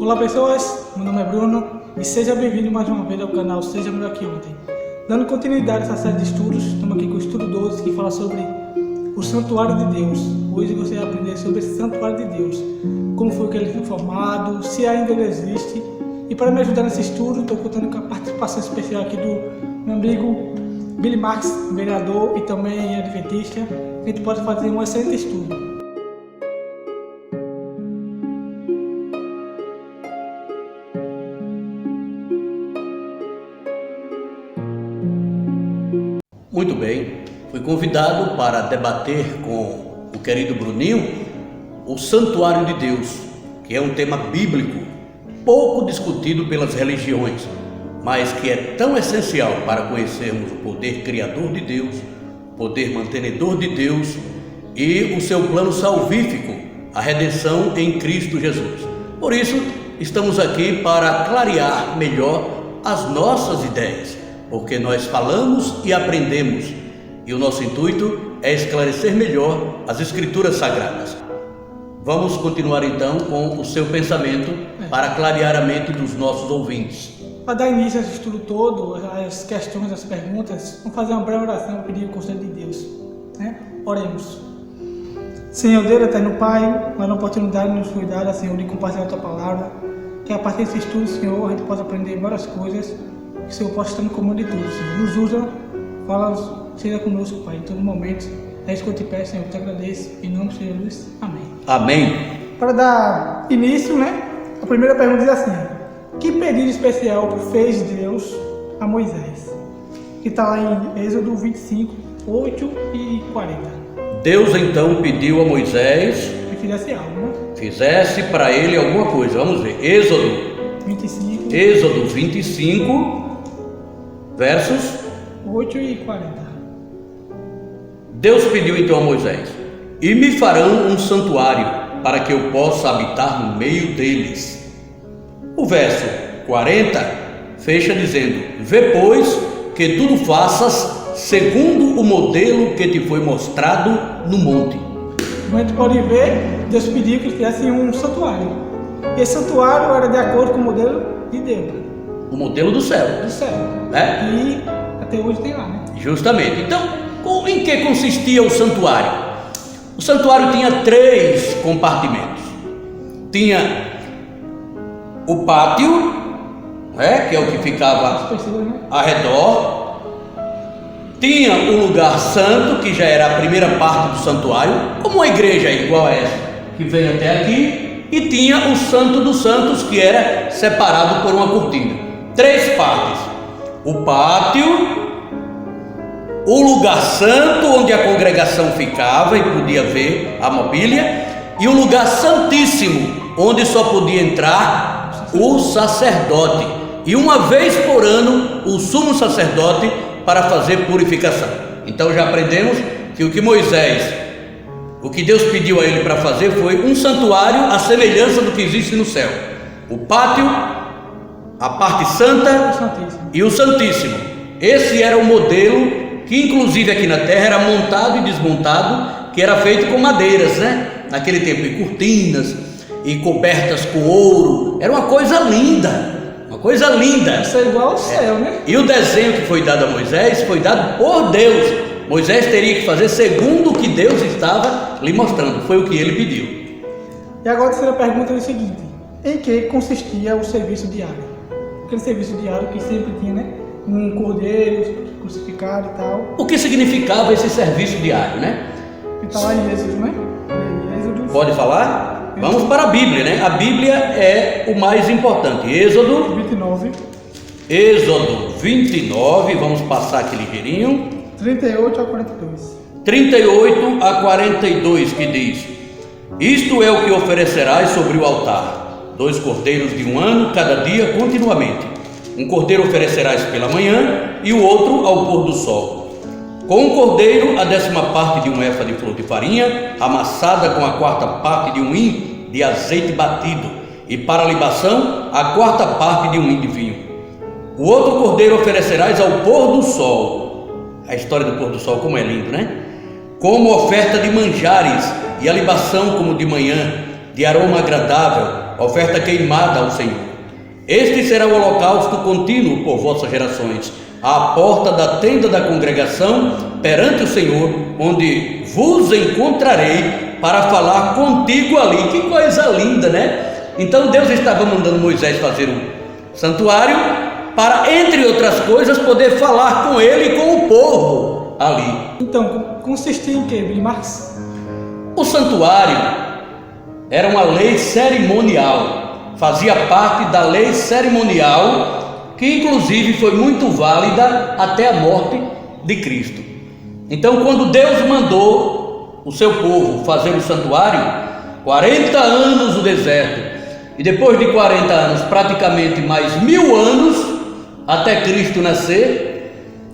Olá pessoas, meu nome é Bruno e seja bem-vindo mais uma vez ao canal Seja Melhor Que Ontem. Dando continuidade a essa série de estudos, estamos aqui com o estudo 12 que fala sobre o Santuário de Deus. Hoje você vai aprender sobre esse Santuário de Deus, como foi que ele foi formado, se ainda ele existe. E para me ajudar nesse estudo, estou contando com a participação especial aqui do meu amigo Billy Marx, vereador e também adventista. A gente pode fazer um excelente estudo. Muito bem, fui convidado para debater com o querido Bruninho o Santuário de Deus, que é um tema bíblico, pouco discutido pelas religiões, mas que é tão essencial para conhecermos o poder criador de Deus, o poder mantenedor de Deus e o seu plano salvífico, a redenção em Cristo Jesus. Por isso, estamos aqui para clarear melhor as nossas ideias, porque nós falamos e aprendemos, e o nosso intuito é esclarecer melhor as Escrituras Sagradas. Vamos continuar então com o seu pensamento para clarear a mente dos nossos ouvintes. Para dar início a esse estudo todo, as questões, as perguntas, vamos fazer uma breve oração para pedir o conselho de Deus. Oremos. Senhor Deus, Eterno Pai, mais uma oportunidade de nos cuidar, Senhor, de compartilhar a Tua Palavra, que a partir desse estudo, Senhor, a gente possa aprender várias coisas, que o Senhor possa estar no comando de tudo, Senhor. Nos usa, fala, seja conosco, Pai, em todo momento. É isso que eu te peço, Senhor, eu te agradeço. Em nome de Jesus, amém. Amém. Para dar início, a primeira pergunta diz assim: que pedido especial fez Deus a Moisés? Que está lá em Êxodo 25, 8 e 40. Deus então pediu a Moisés Que fizesse algo, fizesse para ele alguma coisa. Vamos ver, Êxodo 25, versos 8 e 40. Deus pediu então a Moisés: e me farão um santuário para que eu possa habitar no meio deles. O verso 40 fecha dizendo: vê, pois, que tudo faças segundo o modelo que te foi mostrado no monte. Como a gente pode ver, Deus pediu que fizesse um santuário. E esse santuário era de acordo com o modelo de Deus. O modelo do céu. Do céu. E até hoje tem lá, Justamente. Então, em que consistia o santuário? O santuário tinha 3 compartimentos. Tinha o pátio, que é o que ficava ao redor. Tinha o lugar santo, que já era a primeira parte do santuário, como uma igreja igual a essa, que vem até aqui. E tinha o Santo dos Santos, que era separado por uma cortina. 3 partes: o pátio, o lugar santo, onde a congregação ficava e podia ver a mobília, e o lugar santíssimo, onde só podia entrar o sacerdote, e uma vez por ano o sumo sacerdote para fazer purificação. Então já aprendemos que o que Deus pediu a ele para fazer foi um santuário à semelhança do que existe no céu: o pátio, a parte santa e o santíssimo. Esse era o modelo que inclusive aqui na terra era montado e desmontado, que era feito com madeiras, naquele tempo, e cortinas e cobertas com ouro. Era uma coisa linda. Isso é igual ao céu, E o desenho que foi dado a Moisés foi dado por Deus. Moisés teria que fazer segundo o que Deus estava lhe mostrando. Foi o que ele pediu. E agora a terceira pergunta é o seguinte: em que consistia o serviço diário? Aquele serviço diário que sempre tinha, um cordeiro crucificado e tal. O que significava esse serviço diário, Que está lá em Êxodo, Êxodo. Pode falar? Vamos para a Bíblia, A Bíblia é o mais importante. Êxodo 29, vamos passar aqui ligeirinho. 38 a 42. 38 a 42, que diz: isto é o que oferecerás sobre o altar: 2 cordeiros de 1 ano, cada dia continuamente. Um cordeiro oferecerás pela manhã e o outro ao pôr do sol. Com o cordeiro, a 10ª parte de um efa de flor de farinha, amassada com a 4ª parte de um hin de azeite batido, e para a libação, a 4ª parte de um hin de vinho. O outro cordeiro oferecerás ao pôr do sol. A história do pôr do sol, como é lindo, como oferta de manjares, e a libação como de manhã. de aroma agradável, oferta queimada ao Senhor. Este será o holocausto contínuo por vossas gerações, à porta da tenda da congregação, perante o Senhor, onde vos encontrarei para falar contigo ali. Que coisa linda, né? Então Deus estava mandando Moisés fazer um santuário para, entre outras coisas, poder falar com ele e com o povo ali. Então, consistia em quê, Billy Marx? O santuário era uma lei cerimonial, fazia parte da lei cerimonial, que inclusive foi muito válida até a morte de Cristo. Então, quando Deus mandou o seu povo fazer o santuário, 40 anos no deserto, e depois de 40 anos, praticamente mais 1000 anos até Cristo nascer,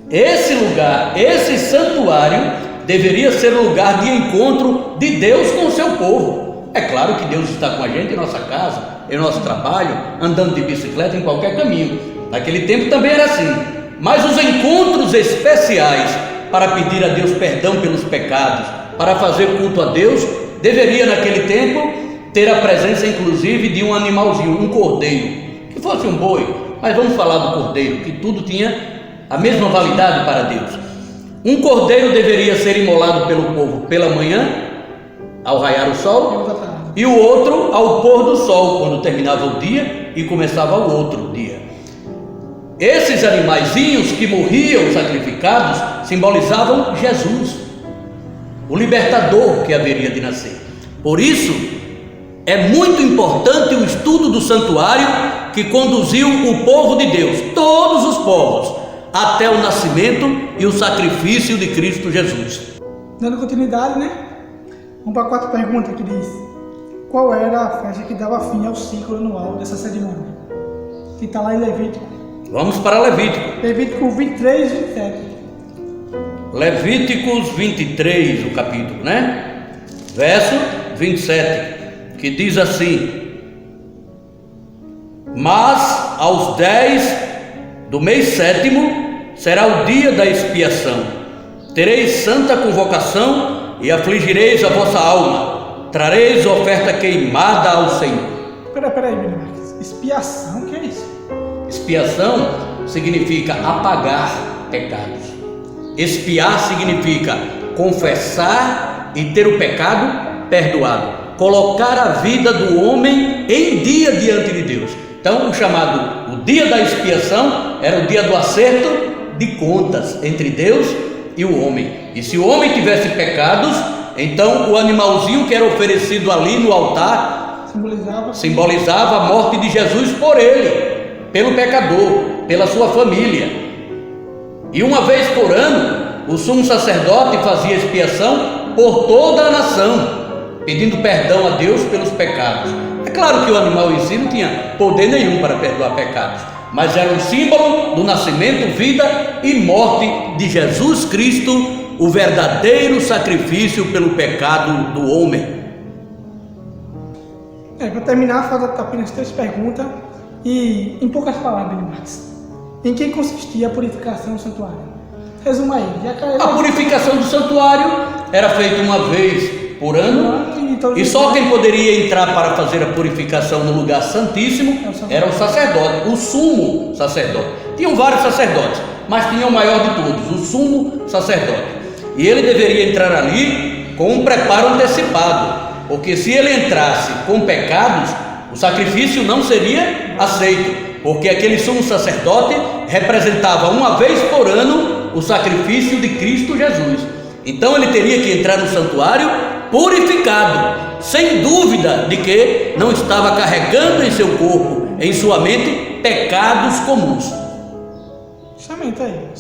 esse lugar, esse santuário, deveria ser o lugar de encontro de Deus com o seu povo. É claro que Deus está com a gente em nossa casa, em nosso trabalho, andando de bicicleta, em qualquer caminho. Naquele tempo também era assim. Mas os encontros especiais para pedir a Deus perdão pelos pecados, para fazer culto a Deus, deveria naquele tempo ter a presença inclusive de um animalzinho, um cordeiro, que fosse um boi, mas vamos falar do cordeiro, que tudo tinha a mesma validade para Deus. Um cordeiro deveria ser imolado pelo povo pela manhã, ao raiar o sol, e o outro ao pôr do sol, quando terminava o dia e começava o outro dia. Esses animaizinhos que morriam sacrificados simbolizavam Jesus, o libertador que haveria de nascer. Por isso, é muito importante o estudo do santuário que conduziu o povo de Deus, todos os povos, até o nascimento e o sacrifício de Cristo Jesus. Dando continuidade, né? Vamos para a quarta pergunta que diz: qual era a festa que dava fim ao ciclo anual dessa cerimônia? Que está lá em Levítico. Vamos para Levítico. Levítico 23 e 27. Levíticos 23, o capítulo, né? Verso 27. Que diz assim: mas aos 10 do mês sétimo será o dia da expiação, tereis santa convocação e afligireis a vossa alma, trareis oferta queimada ao Senhor. Peraí, Billy Marx. Expiação, o que é isso? Expiação significa apagar pecados. Expiar significa confessar e ter o pecado perdoado, colocar a vida do homem em dia diante de Deus. Então, o chamado o dia da expiação era o dia do acerto de contas entre Deus e o homem. E se o homem tivesse pecados, então o animalzinho que era oferecido ali no altar simbolizava a morte de Jesus por ele, pelo pecador, pela sua família. E uma vez por ano, o sumo sacerdote fazia expiação por toda a nação, pedindo perdão a Deus pelos pecados. É claro que o animal em si não tinha poder nenhum para perdoar pecados, mas era um símbolo do nascimento, vida e morte de Jesus Cristo, o verdadeiro sacrifício pelo pecado do homem. Para terminar, faço apenas 3 perguntas e, em poucas palavras, Marx, em que consistia a purificação do santuário? Resuma aí. A purificação do santuário era feita uma vez por ano, e só quem poderia entrar para fazer a purificação no lugar santíssimo era o sacerdote, o sumo sacerdote. Tinham vários sacerdotes, mas tinha o maior de todos, o sumo sacerdote. E ele deveria entrar ali com um preparo antecipado, porque se ele entrasse com pecados, o sacrifício não seria aceito, porque aquele sumo sacerdote representava uma vez por ano o sacrifício de Cristo Jesus. Então ele teria que entrar no santuário purificado, sem dúvida de que não estava carregando em seu corpo, em sua mente, pecados comuns.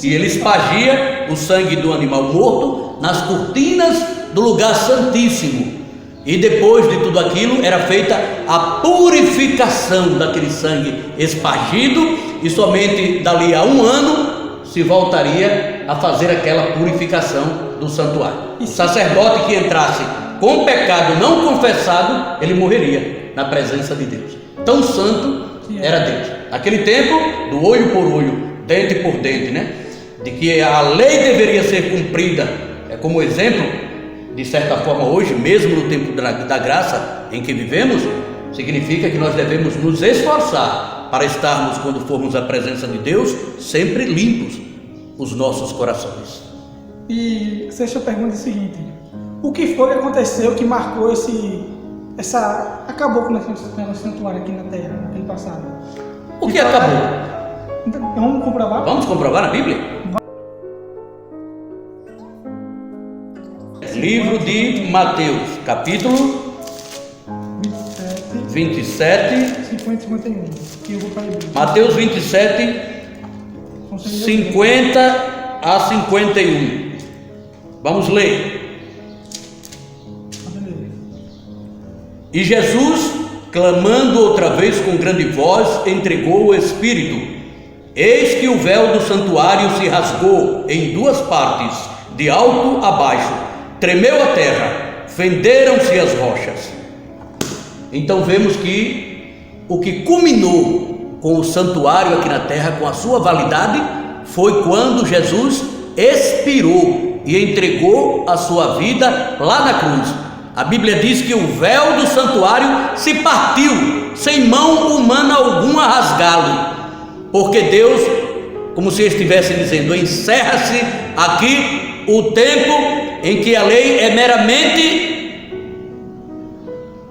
E ele espargia o sangue do animal morto nas cortinas do lugar santíssimo. E depois de tudo aquilo era feita a purificação daquele sangue espargido, e somente dali a 1 ano se voltaria a fazer aquela purificação do santuário. O sacerdote que entrasse com pecado não confessado, ele morreria na presença de Deus. Tão santo era Deus. Naquele tempo, do olho por olho, dente por dente, né? De que a lei deveria ser cumprida, como exemplo de certa forma hoje, mesmo no tempo da graça em que vivemos, significa que nós devemos nos esforçar para estarmos, quando formos à presença de Deus, sempre limpos os nossos corações. E deixa eu perguntar o seguinte: o que foi que aconteceu que marcou acabou com o negócio santuário aqui na Terra, no ano passado? O que acabou? Vamos comprovar? Vamos comprovar na Bíblia? Livro de Mateus, capítulo 27, 50 e 51. Que eu vou para a Bíblia. Mateus 27, 50 a 51. Vamos ler. E Jesus, clamando outra vez com grande voz, entregou o Espírito. Eis que o véu do santuário se rasgou em duas partes, de alto a baixo, tremeu a terra, fenderam-se as rochas. Então vemos que o que culminou com o santuário aqui na terra, com a sua validade, foi quando Jesus expirou e entregou a sua vida lá na cruz. A Bíblia diz que o véu do santuário se partiu, sem mão humana alguma a rasgá-lo, porque Deus, como se estivesse dizendo, encerra-se aqui o tempo em que a lei é meramente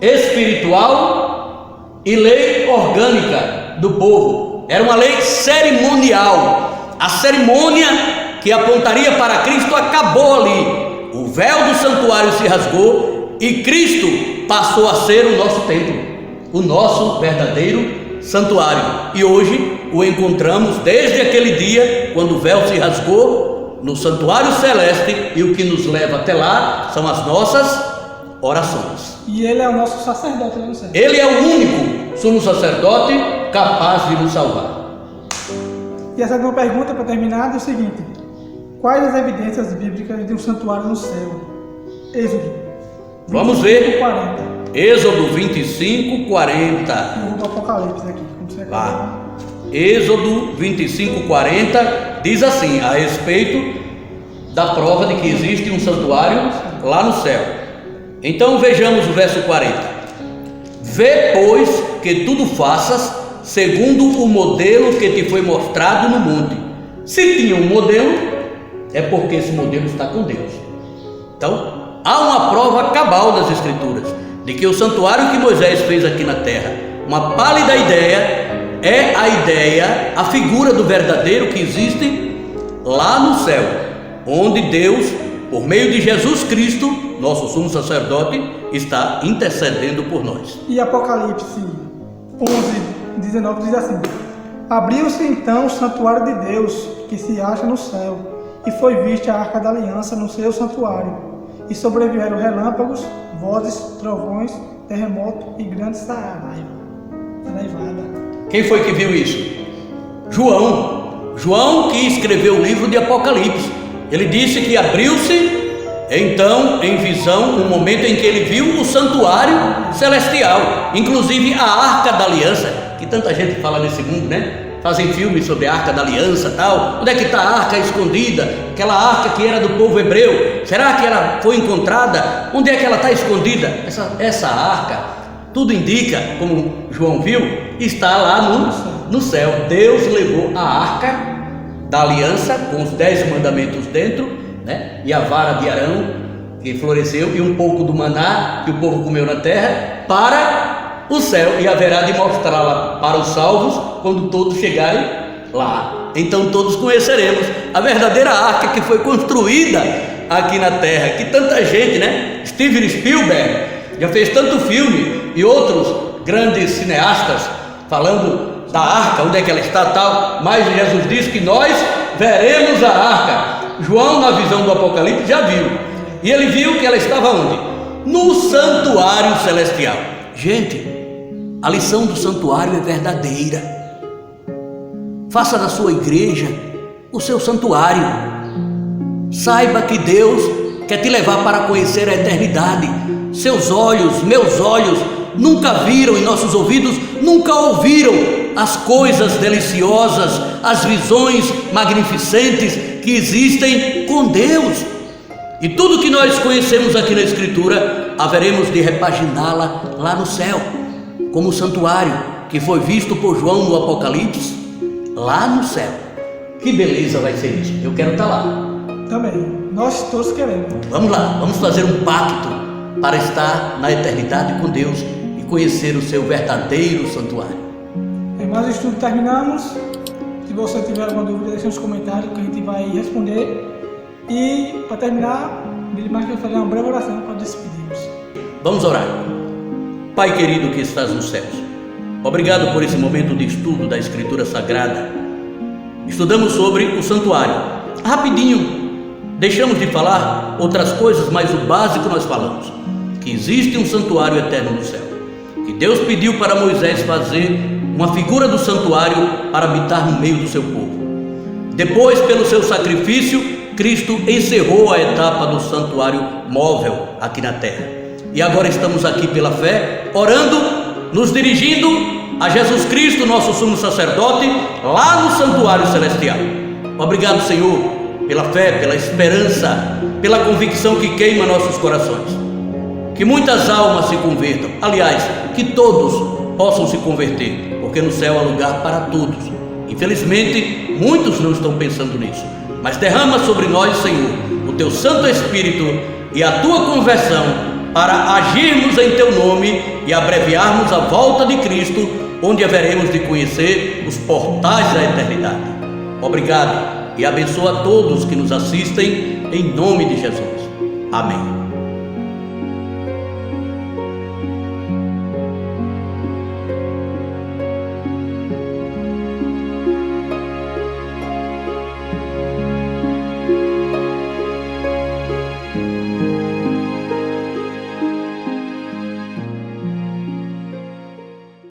espiritual e lei orgânica do povo. Era uma lei cerimonial. A cerimônia que apontaria para Cristo acabou ali. O véu do santuário se rasgou e Cristo passou a ser o nosso templo, o nosso verdadeiro santuário. E hoje o encontramos desde aquele dia, quando o véu se rasgou, no santuário celeste, e o que nos leva até lá são as nossas orações. E Ele é o nosso sacerdote lá no céu. Ele é o único sumo sacerdote capaz de nos salvar. E essa última pergunta, para terminar, é o seguinte: quais as evidências bíblicas de um santuário no céu? Êxodo. Vamos ver. 40. Êxodo 25, 40. Eu vou para o Apocalipse aqui. Como você Lá. Êxodo 25, 40 diz assim, a respeito da prova de que existe um santuário lá no céu. Então vejamos o verso 40. Vê, pois, que tudo faças segundo o modelo que te foi mostrado no monte. Se tinha um modelo, é porque esse modelo está com Deus. Então, há uma prova cabal das Escrituras de que o santuário que Moisés fez aqui na terra, uma pálida ideia, é a ideia, a figura do verdadeiro que existe lá no céu, onde Deus, por meio de Jesus Cristo, nosso sumo sacerdote, está intercedendo por nós. E Apocalipse 11, 19 diz assim: abriu-se então o santuário de Deus, que se acha no céu, e foi vista a arca da aliança no seu santuário, e sobrevieram relâmpagos, vozes, trovões, terremoto e grande saraivada. Quem foi que viu isso? João que escreveu o livro de Apocalipse. Ele disse que abriu-se então em visão um momento em que ele viu o santuário celestial, inclusive a arca da aliança, que tanta gente fala nesse mundo, né? Fazem filmes sobre a arca da aliança e tal. Onde é que está a arca escondida? Aquela arca que era do povo hebreu, será que ela foi encontrada? Onde é que ela está escondida? Essa arca, tudo indica, como João viu, está lá no céu. Deus levou a arca da aliança com os 10 mandamentos dentro, né? E a vara de Arão que floresceu, e um pouco do maná que o povo comeu na terra, para o céu, e haverá de mostrá-la para os salvos quando todos chegarem lá. Então todos conheceremos a verdadeira arca que foi construída aqui na terra, que tanta gente, né? Steven Spielberg já fez tanto filme, e outros grandes cineastas falando da arca, onde é que ela está, tal. Mas Jesus disse que nós veremos a arca. João, na visão do Apocalipse, já viu, e ele viu que ela estava onde? No santuário celestial. Gente, a lição do santuário é verdadeira. Faça da sua igreja o seu santuário. Saiba que Deus quer te levar para conhecer a eternidade. Seus olhos, meus olhos, nunca viram, e nossos ouvidos nunca ouviram as coisas deliciosas, as visões magnificentes que existem com Deus. E tudo que nós conhecemos aqui na Escritura, haveremos de repaginá-la lá no céu, como o santuário que foi visto por João no Apocalipse, lá no céu. Que beleza vai ser isso, eu quero estar lá. Também, nós todos queremos. Vamos lá, vamos fazer um pacto para estar na eternidade com Deus e conhecer o seu verdadeiro santuário. Mas o estudo terminamos. Se você tiver alguma dúvida, deixe nos comentários que a gente vai responder. E para terminar, Billy Marques vai fazer uma breve oração para despedirmos. Vamos orar. Pai querido que estás nos céus, obrigado por esse momento de estudo da Escritura Sagrada. Estudamos sobre o santuário. Rapidinho, deixamos de falar outras coisas, mas o básico nós falamos, que existe um santuário eterno no céu, que Deus pediu para Moisés fazer uma figura do santuário para habitar no meio do seu povo. Depois, pelo seu sacrifício, Cristo encerrou a etapa do santuário móvel aqui na terra. E agora estamos aqui pela fé, orando, nos dirigindo a Jesus Cristo, nosso sumo sacerdote, lá no santuário celestial. Obrigado, Senhor, pela fé, pela esperança, pela convicção que queima nossos corações. Que muitas almas se convertam, aliás, que todos possam se converter, porque no céu há lugar para todos. Infelizmente, muitos não estão pensando nisso, mas derrama sobre nós, Senhor, o Teu Santo Espírito e a Tua conversão para agirmos em Teu nome e abreviarmos a volta de Cristo, onde haveremos de conhecer os portais da eternidade. Obrigado e abençoa a todos que nos assistem, em nome de Jesus. Amém.